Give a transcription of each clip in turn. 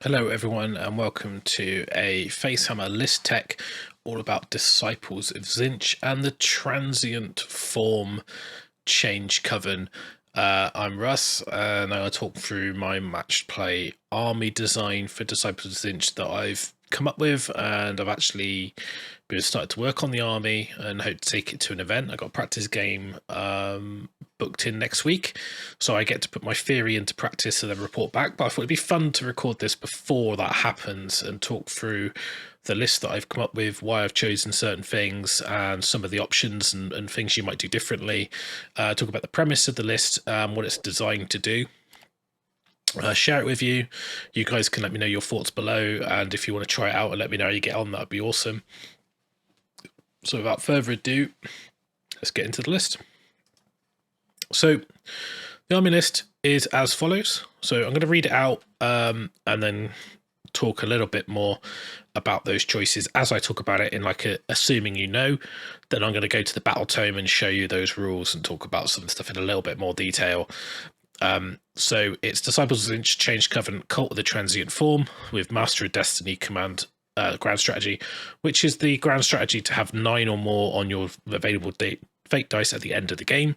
Hello everyone and welcome to a FACEHAMMER list tech all about Disciples of Tzeentch and the Transient form change coven. I'm Russ and I'll talk through my match play army design for Disciples of Tzeentch that I've come up with, and I've actually been started to work on the army and hope to take it to an event. I got a practice game booked in next week, so I get to put my theory into practice and then report back. But I thought it'd be fun to record this before that happens and talk through the list that I've come up with, why I've chosen certain things, and some of the options and things you might do differently. Talk about the premise of the list, what it's designed to do. Share it with you. You guys can let me know your thoughts below, and if you want to try it out and let me know how you get on, that'd be awesome. So without further ado, let's get into the list. So the army list is as follows. So I'm going to read it out and then talk a little bit more about those choices as I talk about it in like assuming you know. Then I'm going to go to the battle tome and show you those rules and talk about some stuff in a little bit more detail. So it's Disciples of Tzeentch, Change Covenant, Cult of the Transient form with Master of Destiny command ground strategy, which is the ground strategy to have 9 or more on your available fate dice at the end of the game,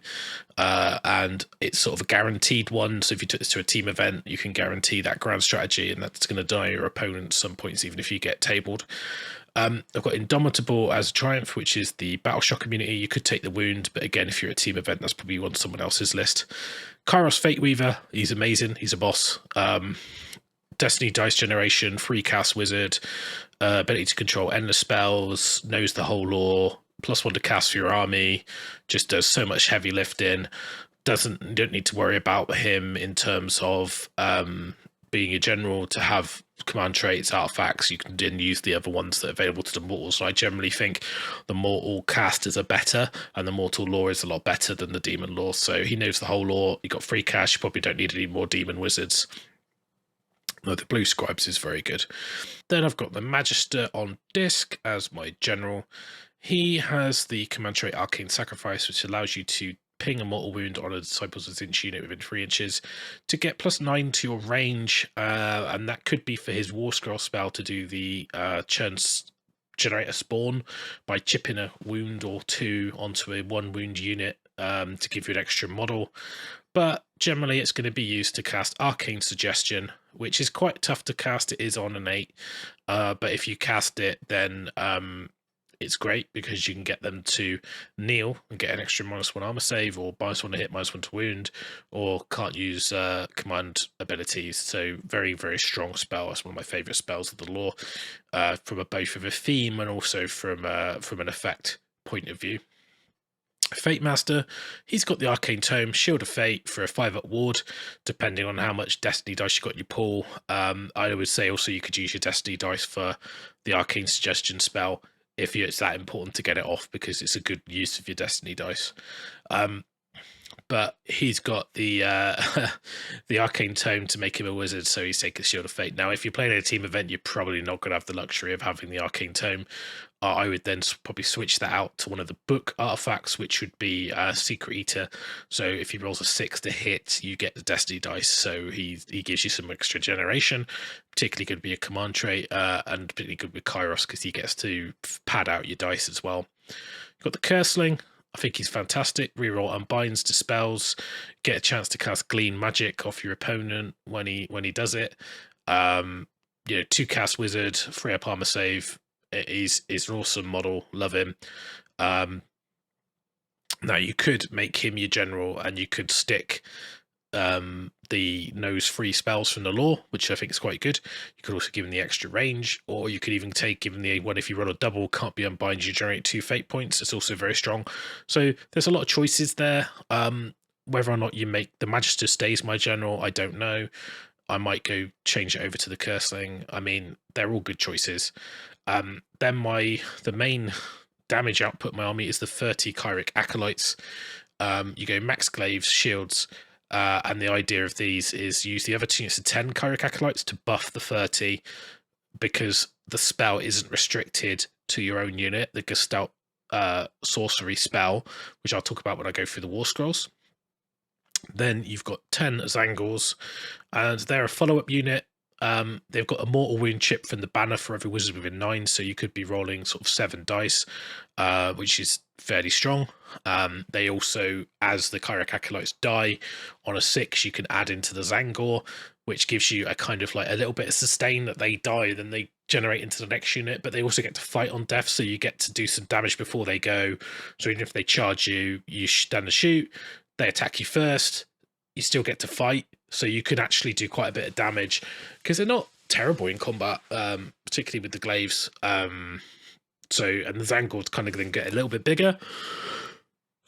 and it's sort of a guaranteed one. So if you took this to a team event, you can guarantee that ground strategy, and that's going to die your opponent at some points, even if you get tabled. I've got Indomitable as a triumph, which is the battle shock immunity. You could take the wound, but again, if you're a team event, that's probably on someone else's list. Kairos Fate Weaver, he's amazing. He's a boss. Destiny dice generation, free cast wizard, ability to control endless spells, knows the whole lore, +1 to cast for your army, just does so much heavy lifting. You don't need to worry about him in terms of being a general to have command traits, artifacts. You can then use the other ones that are available to the mortals. So I generally think the mortal casters are better, and the mortal lore is a lot better than the demon lore. So he knows the whole lore. You got free cash. You probably don't need any more demon wizards. No, the blue scribes is very good. Then I've got the Magister on disc as my general. He has the command trait Arcane Sacrifice, which allows you to ping a mortal wound on a Disciples of Tzeentch unit within 3 inches to get +9 to your range, and that could be for his War Scroll spell to do the generate a spawn by chipping a wound or 2 onto a 1 wound unit to give you an extra model. But generally it's going to be used to cast Arcane Suggestion, which is quite tough to cast. It is on an 8, but if you cast it, then it's great because you can get them to kneel and get an extra -1 armor save, or -1 to hit, -1 to wound, or can't use command abilities. So very, very strong spell. That's one of my favorite spells of the lore, from both of a theme and also from an effect point of view. Fate Master, he's got the Arcane Tome, Shield of Fate for a 5-up ward, depending on how much Destiny dice you got in your pool. I would say also you could use your Destiny dice for the Arcane Suggestion spell if it's that important to get it off, because it's a good use of your Destiny dice. But he's got the the Arcane Tome to make him a wizard, so he's taking Shield of Fate. Now, if you're playing a team event, you're probably not going to have the luxury of having the Arcane Tome. I would then probably switch that out to one of the book artifacts, which would be Secret Eater. So if he rolls a 6 to hit, you get the Destiny dice. So he gives you some extra generation. Particularly good to be a command trait, and particularly good with Kairos because he gets to pad out your dice as well. You've got the Curseling. I think he's fantastic. Reroll unbinds, dispels, get a chance to cast Glean Magic off your opponent when he does it. 2 cast wizard, 3-up armor save. He's an awesome model. Love him. Now you could make him your general, and you could stick the knows 3 spells from the lore, which I think is quite good. You could also give him the extra range, or you could even give him the one if you roll a double, can't be unbind, you generate 2 fate points. It's also very strong. So there's a lot of choices there. Whether or not you make the Magister stays my general, I don't know. I might go change it over to the Curseling. I mean, they're all good choices. Then the main damage output of my army is the 30 Kairic Acolytes. You go max glaives, shields, and the idea of these is use the other 2 units of 10 Kairic Acolytes to buff the 30, because the spell isn't restricted to your own unit, the Gestalt sorcery spell, which I'll talk about when I go through the War Scrolls. Then you've got 10 Zangors, and they're a follow-up unit. They've got a mortal wound chip from the banner for every wizard within 9, so you could be rolling sort of 7 dice, which is fairly strong. They also, as the Kairic Acolytes die on a 6, you can add into the Zangor, which gives you a kind of like a little bit of sustain that they die, then they generate into the next unit, but they also get to fight on death, so you get to do some damage before they go. So even if they charge you, you stand and shoot, they attack you first, you still get to fight, so you can actually do quite a bit of damage because they're not terrible in combat, particularly with the glaives. And the Zangors kind of then get a little bit bigger,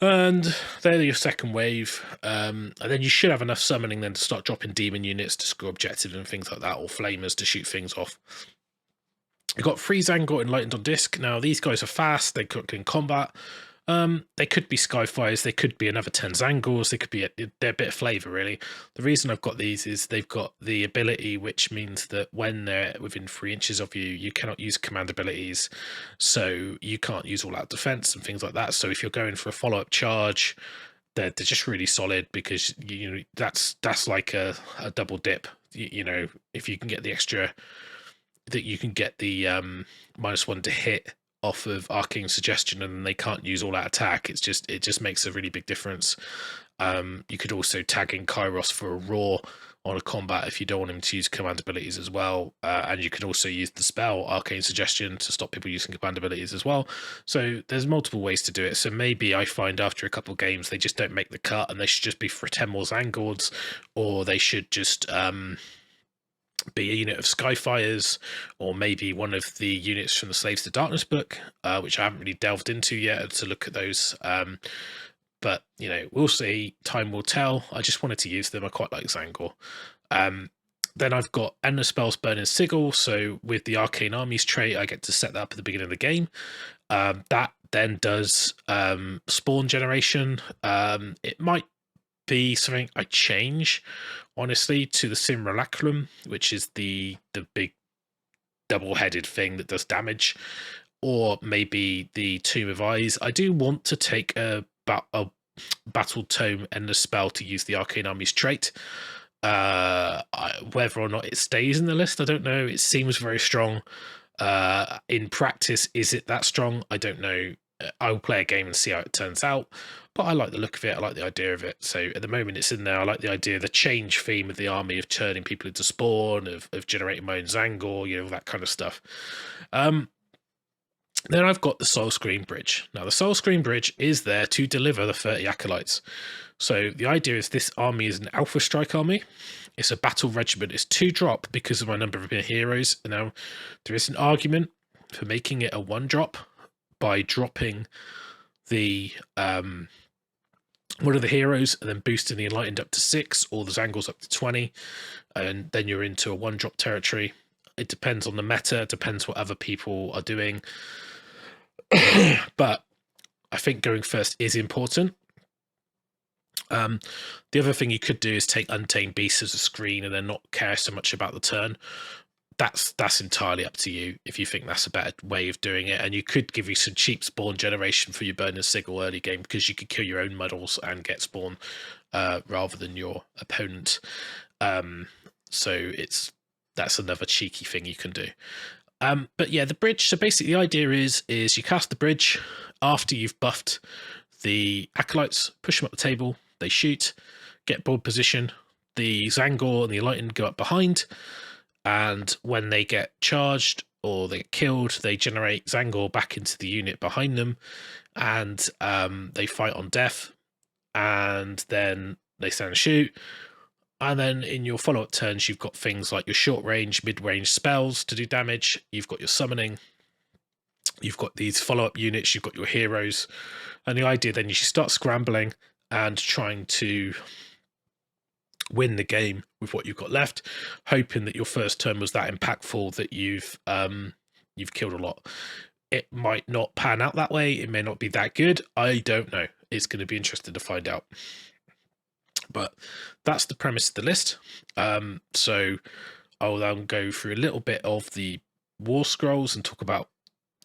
and they're your second wave. And then you should have enough summoning then to start dropping demon units to score objectives and things like that, or flamers to shoot things off. You've got 3 Zangor enlightened on disc. Now these guys are fast, they cook in combat. They could be Skyfires, they could be another 10 Zangors, they could be they're a bit of flavour really. The reason I've got these is they've got the ability which means that when they're within 3 inches of you, you cannot use command abilities, so you can't use all out defense and things like that. So if you're going for a follow-up charge, they're just really solid, because you know that's like a double dip. You know, if you can get the extra, that you can get the -1 to hit off of Arcane Suggestion, and they can't use all out attack, it just makes a really big difference. You could also tag in Kairos for a Roar on a combat if you don't want him to use command abilities as well, and you can also use the spell Arcane Suggestion to stop people using command abilities as well. So there's multiple ways to do it. So maybe I find after a couple of games they just don't make the cut, and they should just be for 10 more Zangords, or they should just be a unit of Skyfires, or maybe one of the units from the Slaves to Darkness book, which I haven't really delved into yet to look at those. But, you know, we'll see. Time will tell. I just wanted to use them. I quite like Zangor. Then I've got Endless Spells, Burning Sigil. So with the Arcane Armies trait, I get to set that up at the beginning of the game. That then does spawn generation. It might be something I change, honestly, to the Simulacrum, which is the big double-headed thing that does damage, or maybe the Tomb of Eyes. I do want to take a Battle Tome Endless Spell to use the Arcane Armies trait. Whether or not it stays in the list, I don't know. It seems very strong. In practice, is it that strong? I don't know. I'll play a game and see how it turns out, but I like the look of it. I like the idea of it. So at the moment it's in there. I like the idea, the change theme of the army, of turning people into spawn, of generating my own Zangor, you know, that kind of stuff. Then I've got the Soul Screen Bridge. Now the Soul Screen Bridge is there to deliver the 30 Acolytes. So the idea is this army is an Alpha Strike army. It's a battle regiment. It's 2-drop because of my number of heroes. Now there is an argument for making it a 1-drop by dropping the one of the heroes and then boosting the Enlightened up to 6, or the Zangors up to 20, and then you're into a 1-drop territory. It depends on the meta, it depends what other people are doing. But I think going first is important. The other thing you could do is take Untamed Beasts as a screen and then not care so much about the turn. That's entirely up to you if you think that's a better way of doing it. And you could give you some cheap spawn generation for your Burning Sigil early game, because you could kill your own models and get spawn rather than your opponent. So that's another cheeky thing you can do. But yeah, the bridge. So basically the idea is you cast the bridge after you've buffed the Acolytes, push them up the table, they shoot, get board position. The Zangor and the Enlightened go up behind, and when they get charged or they get killed, they generate Zangor back into the unit behind them, and they fight on death, and then they stand and shoot. And then in your follow-up turns, you've got things like your short-range, mid-range spells to do damage. You've got your summoning. You've got these follow-up units. You've got your heroes. And the idea then is you start scrambling and trying to win the game with what you've got left, hoping that your first turn was that impactful that you've killed a lot. It might not pan out that way. It may not be that good. I don't know. It's going to be interesting to find out. But that's the premise of the list. So I'll then go through a little bit of the War Scrolls and talk about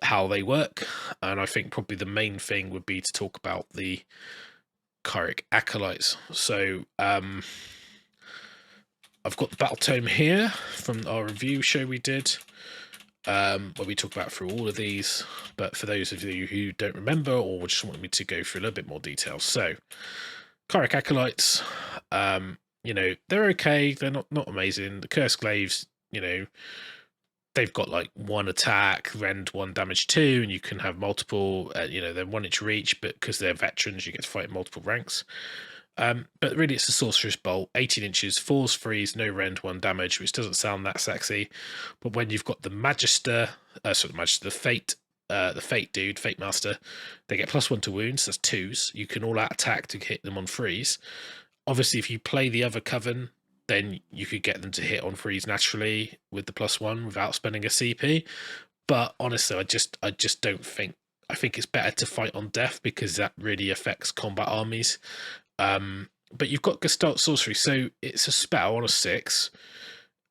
how they work. And I think probably the main thing would be to talk about the Kairic Acolytes. So I've got the battle tome here from our review show we did, where we talk about through all of these. But for those of you who don't remember or just want me to go through a little bit more detail, so Kairic Acolytes, you know, they're okay. They're not amazing. The Cursed Glaives, you know, they've got like 1 attack, rend 1, damage 2, and you can have multiple, you know, they're 1 inch reach, but because they're veterans, you get to fight in multiple ranks. But really, it's a Sorcerer's Bolt, 18 inches, 4's freeze, no rend, 1 damage, which doesn't sound that sexy. But when you've got the Magister, the Fate dude, Fate Master, they get +1 to wounds, that's 2s. You can all out attack to hit them on freeze. Obviously, if you play the other Coven, then you could get them to hit on freeze naturally with the +1 without spending a CP. But honestly, I just don't think. I think it's better to fight on death because that really affects combat armies. But you've got Gestalt Sorcery, so it's a spell on a 6,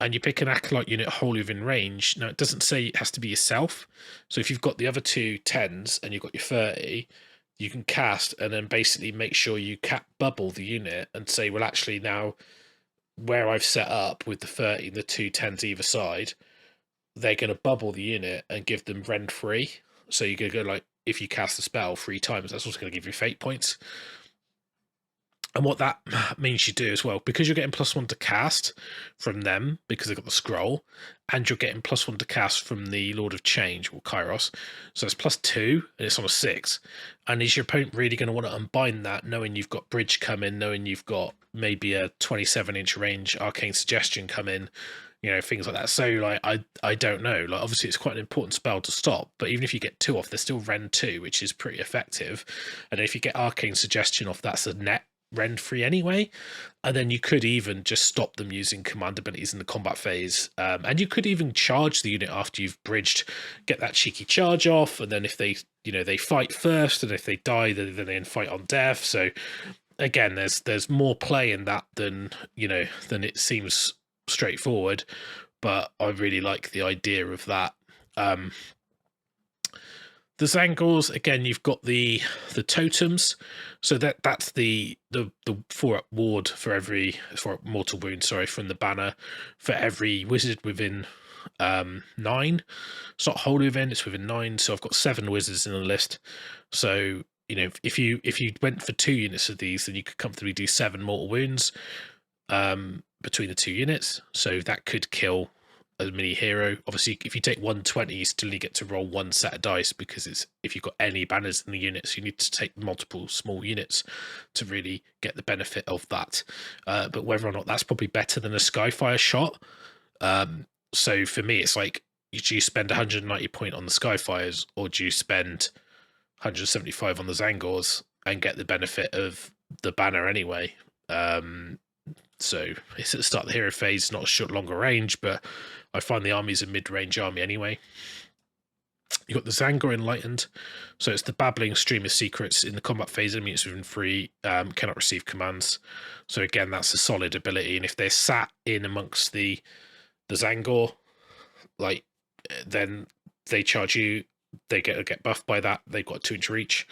and you pick an Acolyte unit wholly within range. Now, it doesn't say it has to be yourself. So if you've got the other 2 10s and you've got your 30, you can cast and then basically make sure you bubble the unit and say, well, actually now, where I've set up with the 30 and the 2 10s either side, they're going to bubble the unit and give them rend free. So you're going to go, like, if you cast a spell 3 times, that's also going to give you fate points. And what that means you do as well, because you're getting +1 to cast from them, because they've got the scroll, and you're getting +1 to cast from the Lord of Change, or Kairos. So it's +2, and it's on a 6. And is your opponent really going to want to unbind that, knowing you've got Bridge come in, knowing you've got maybe a 27-inch range Arcane Suggestion come in, you know, things like that. So, like, I don't know. Like, obviously, it's quite an important spell to stop, but even if you get 2 off, there's still rend 2, which is pretty effective. And if you get Arcane Suggestion off, that's a net rend free anyway, and then you could even just stop them using command abilities in the combat phase, and you could even charge the unit after you've bridged, get that cheeky charge off, and then if they, you know, they fight first, and if they die, then they fight on death. So again, there's more play in that than, you know, than it seems straightforward, but I really like the idea of that. The Zangors, again, you've got the totems, so that's the 4-up ward for every 4-up mortal wound, sorry, from the banner for every wizard within 9. It's not wholly within, it's within 9. So I've got 7 wizards in the list. So, you know, if you went for 2 units of these, then you could comfortably do 7 mortal wounds between the 2 units. So that could kill a mini hero. Obviously, if you take 120, you still only get to roll 1 set of dice, because it's, if you've got any banners in the units, you need to take multiple small units to really get the benefit of that. But whether or not that's probably better than a Skyfire shot. So for me, it's like, do you spend 190 point on the Skyfires, or do you spend 175 on the Zangors and get the benefit of the banner anyway? So it's at the start of the hero phase, not a short, longer range, but I find the army's a mid-range army anyway. You've got the Zangor Enlightened, so it's the babbling stream of secrets in the combat phase. Enemies within 3 cannot receive commands. So again, that's a solid ability, and if they're sat in amongst the Zangor, like, then they charge you, they get buffed by that. They've got 2-inch reach.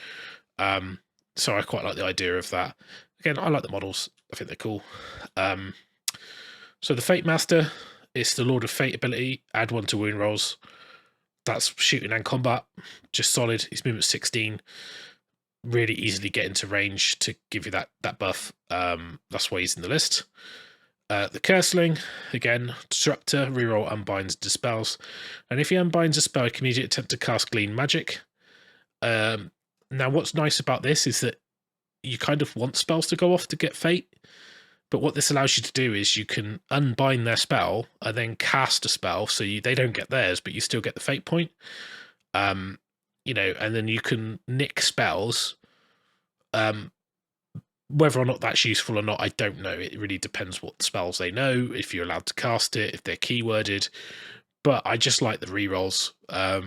So I quite like the idea of that. Again, I like the models. I think they're cool. So the Fate Master is the Lord of Fate ability. Add 1 to wound rolls. That's shooting and combat. Just solid. His movement 16. Really easily get into range to give you that buff. That's why he's in the list. The Curseling, again, Disruptor, reroll, unbinds, dispels. And if he unbinds a spell, he can immediately attempt to cast Glean Magic. Now, what's nice about this is that you kind of want spells to go off to get Fate, but what this allows you to do is you can unbind their spell and then cast a spell, so they don't get theirs, but you still get the Fate point. You know, and then you can nick spells. Whether or not that's useful or not, I don't know. It really depends what spells they know, if you're allowed to cast it, if they're keyworded. But I just like the rerolls. I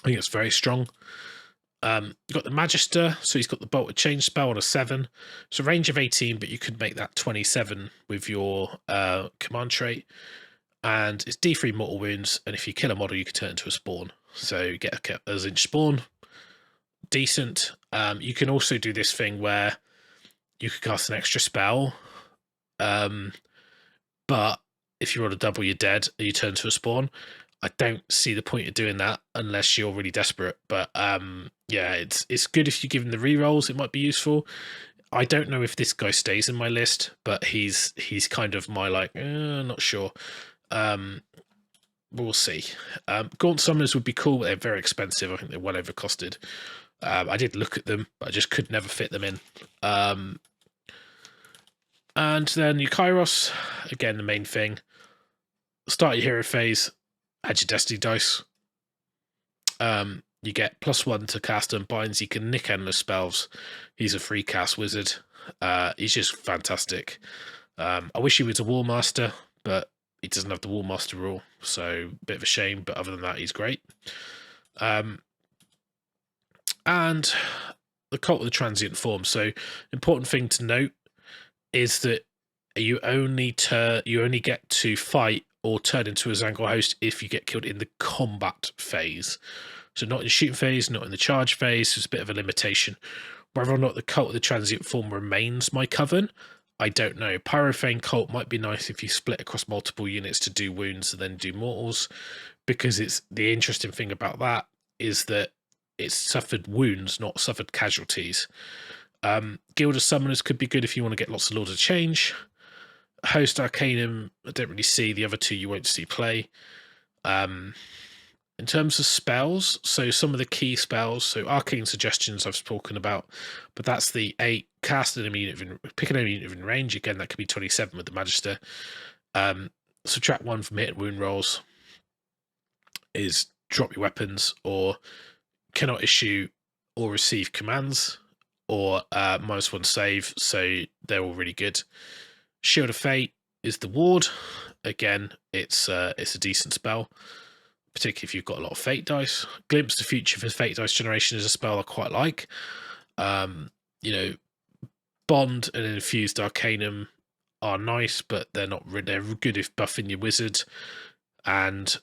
think it's very strong. You've got the Magister, so he's got the Bolt of Change spell on a 7. So range of 18, but you could make that 27 with your command trait. And it's D3 mortal wounds, and if you kill a model, you can turn it into a spawn. So you get a Tzeentch spawn. Decent. You can also do this thing where you could cast an extra spell But if you roll a double, you're dead, and you turn to a spawn. I don't see the point of doing that unless you're really desperate. But yeah, it's good if you give him the rerolls. It might be useful. I don't know if this guy stays in my list, but he's kind of my like, not sure. We'll see. Gaunt Summoners would be cool, but they're very expensive. I think they're well overcosted. I did look at them, but I just could never fit them in. And then your Kairos, again, the main thing. Start your hero phase, add your destiny dice. You get +1 to cast and binds. You can nick endless spells. He's a free cast wizard. He's just fantastic. I wish he was a Warmaster, but he doesn't have the Warmaster rule, so a bit of a shame. But other than that, he's great. And the Cult of the Transient form. So important thing to note is that you only get to fight or turn into a Zangor host if you get killed in the combat phase. So not in the shooting phase, not in the charge phase. There's a bit of a limitation. Whether or not the Cult of the Transient form remains my coven, I don't know. Pyrophane Cult might be nice if you split across multiple units to do wounds and then do mortals, because it's the interesting thing about that is that it's suffered wounds, not suffered casualties. Guild of Summoners could be good if you want to get lots of Lord of Change. Host Arcanum, I don't really see. The other two you won't see play. In terms of spells, so some of the key spells, so Arcane Suggestions I've spoken about, but that's the 8, cast an enemy unit, pick an enemy unit in range. Again, that could be 27 with the Magister. Subtract 1 from hit and wound rolls is drop your weapons, or cannot issue or receive commands, or -1 save, so they're all really good. Shield of Fate is the ward. Again, it's a decent spell, particularly if you've got a lot of fate dice. Glimpse the Future for fate dice generation is a spell I quite like. You know, Bond and Infused Arcanum are nice, but they're good if buffing your wizard. And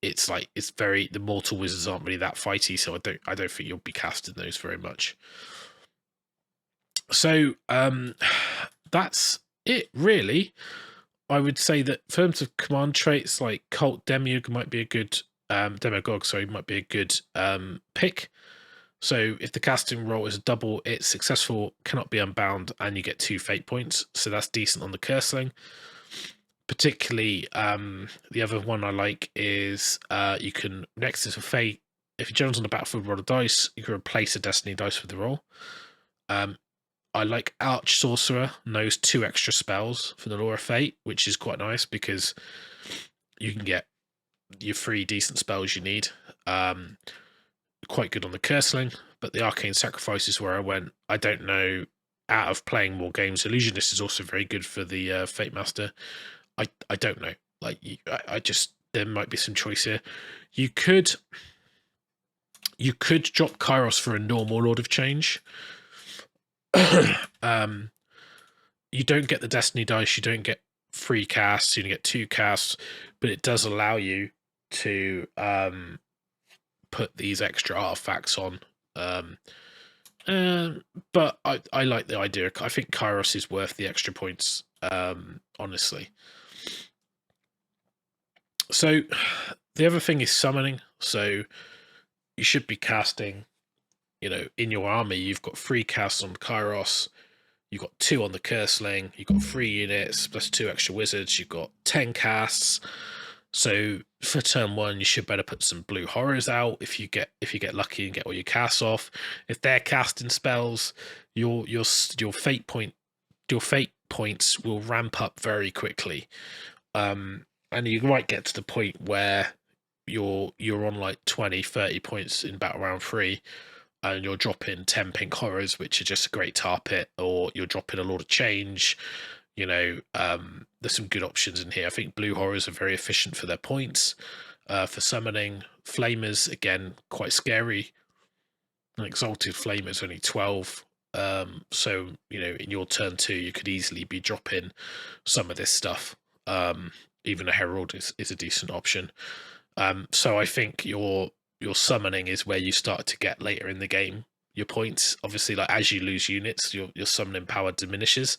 it's the mortal wizards aren't really that fighty, so I don't think you'll be casting those very much. So that's it, really. I would say that in terms of command traits, like Cult Demagogue might be a good pick. So if the casting roll is a double, it's successful, cannot be unbound, and you get 2 fate points. So that's decent on the Curseling. Particularly, the other one I like is you can, next to fate, if your general's on the battlefield, roll a dice, you can replace a destiny dice with the roll. I like Arch Sorcerer, knows 2 extra spells for the Law of Fate, which is quite nice because you can get your 3 decent spells you need. Quite good on the Curseling, but the Arcane Sacrifice is where I went. I don't know, out of playing more games, Illusionist is also very good for the Fate Master. I don't know. I just, there might be some choice here. You could drop Kairos for a normal Lord of Change. You don't get the Destiny dice, you don't get 3 casts, you get 2 casts, but it does allow you to put these extra artifacts on. But I like the idea. I think Kairos is worth the extra points, honestly. So the other thing is summoning. So you should be casting, in your army, you've got 3 casts on Kairos, you've got 2 on the Curseling, you've got 3 units plus 2 extra wizards, you've got 10 casts. So for turn 1, you should better put some blue horrors out if you get lucky and get all your casts off. If they're casting spells, your fate points will ramp up very quickly. And you might get to the point where you're on like 20-30 points in battle round 3, and you're dropping 10 pink horrors, which are just a great tar pit, or you're dropping a Lord of Change. There's some good options in here. I think blue horrors are very efficient for their points. For summoning, flamers, again, quite scary. An exalted flamer is only 12. So, in your turn 2, you could easily be dropping some of this stuff. Even a herald is a decent option. So I think your summoning is where you start to get later in the game. your points. Obviously, like as you lose units, your summoning power diminishes.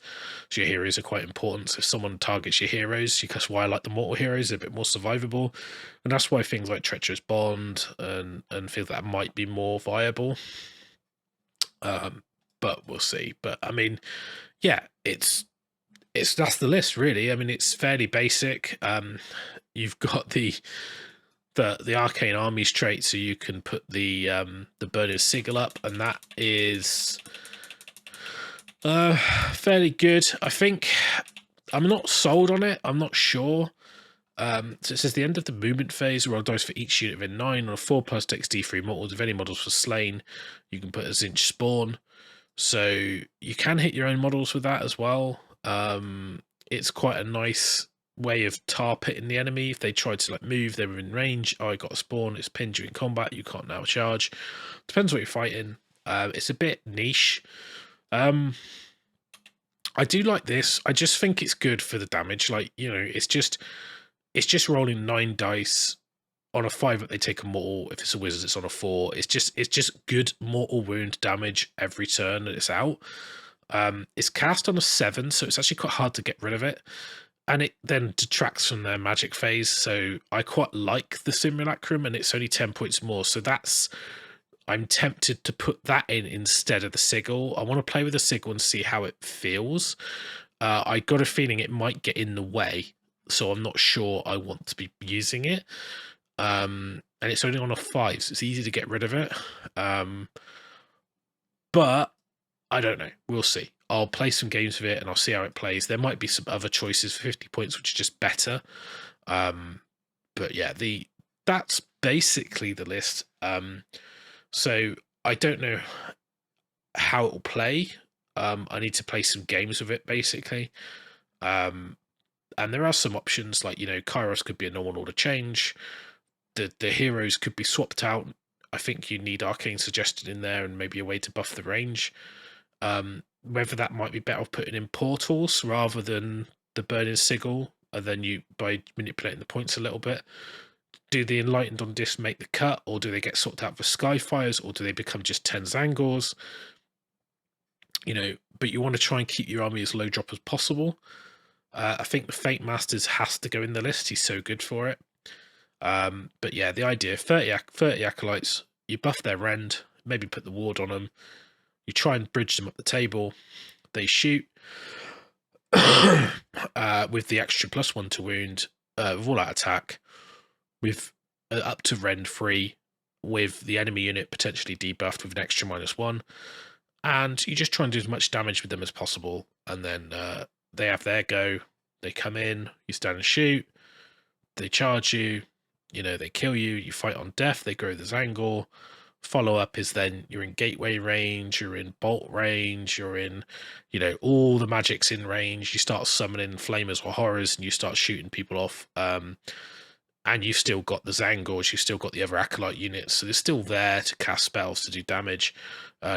So your heroes are quite important. So if someone targets your heroes, that's why I like the mortal heroes. They're a bit more survivable, and that's why things like Treacherous Bond and things that might be more viable. But we'll see. But I mean, yeah, that's the list really. I mean, it's fairly basic. You've got the arcane armies trait, so you can put the burning sigil up, and that is fairly good. I think I'm not sold on it. I'm not sure. So it says the end of the movement phase, roll dice for each unit within 9 on a 4+ takes D3 mortals. If any models were slain, you can put a Tzeentch spawn. So you can hit your own models with that as well. It's quite a nice way of tar pitting the enemy. If they tried to like move, they were in range. Oh, I got a spawn. It's pinned you in combat. You can't now charge. Depends what you're fighting. It's a bit niche. I do like this. I just think it's good for the damage. Like, you know, it's just rolling 9 dice. On a 5 up, they take a mortal. If it's a wizard, it's on a 4. It's just good mortal wound damage every turn that it's out. It's cast on a 7, so it's actually quite hard to get rid of it. And it then detracts from their magic phase. So I quite like the Simulacrum, and it's only 10 points more. So I'm tempted to put that in instead of the sigil. I want to play with the sigil and see how it feels. I got a feeling it might get in the way, so I'm not sure I want to be using it. And it's only on a 5, so it's easy to get rid of it. But I don't know. We'll see. I'll play some games with it and I'll see how it plays. There might be some other choices for 50 points, which are just better. But yeah, that's basically the list. So I don't know how it will play. I need to play some games with it, basically. And there are some options, like, you know, Kairos could be a normal order change. The heroes could be swapped out. I think you need Arcane Suggestion in there and maybe a way to buff the range. Whether that might be better off putting in portals rather than the burning sigil, and then you, by manipulating the points a little bit. Do the Enlightened on Disc make the cut, or do they get swapped out for Skyfires, or do they become just 10 Zangors? You know, but you want to try and keep your army as low drop as possible. I think the Fate Masters has to go in the list. He's so good for it. But yeah, the idea, 30 Acolytes, you buff their rend, maybe put the ward on them, you try and bridge them up the table, they shoot with the extra +1 to wound, with all out attack, with up to rend 3, with the enemy unit potentially debuffed with an extra -1, and you just try and do as much damage with them as possible, and then they have their go, they come in, you stand and shoot, they charge you, you know, they kill you, you fight on death, they grow the Zangor. Follow up is then you're in gateway range, you're in bolt range, you're in, you know, all the magics in range. You start summoning flamers or horrors and you start shooting people off. And you've still got the Zangors, you've still got the other Acolyte units, so they're still there to cast spells to do damage.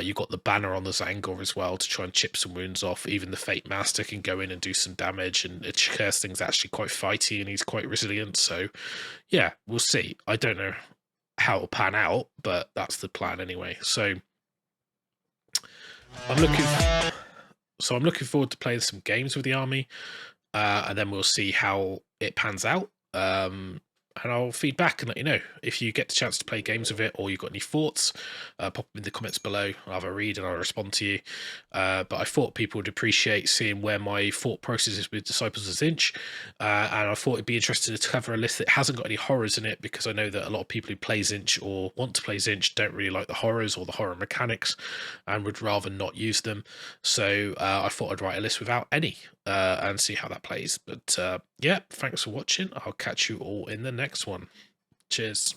You've got the banner on the Zangor as well to try and chip some wounds off. Even the Fate Master can go in and do some damage, and Kersting's actually quite fighty and he's quite resilient. So yeah, we'll see. I don't know how it'll pan out, but that's the plan anyway. So I'm looking forward to playing some games with the army, and then we'll see how it pans out. And I'll feed back and let you know if you get the chance to play games with it, or you've got any thoughts. Pop them in the comments below. I'll have a read and I'll respond to you. But I thought people would appreciate seeing where my thought process is with Disciples of Tzeentch, and I thought it'd be interesting to cover a list that hasn't got any horrors in it, because I know that a lot of people who play Tzeentch or want to play Tzeentch don't really like the horrors or the horror mechanics and would rather not use them. So I thought I'd write a list without any, and see how that plays. But yeah, thanks for watching. I'll catch you all in the next one. Cheers.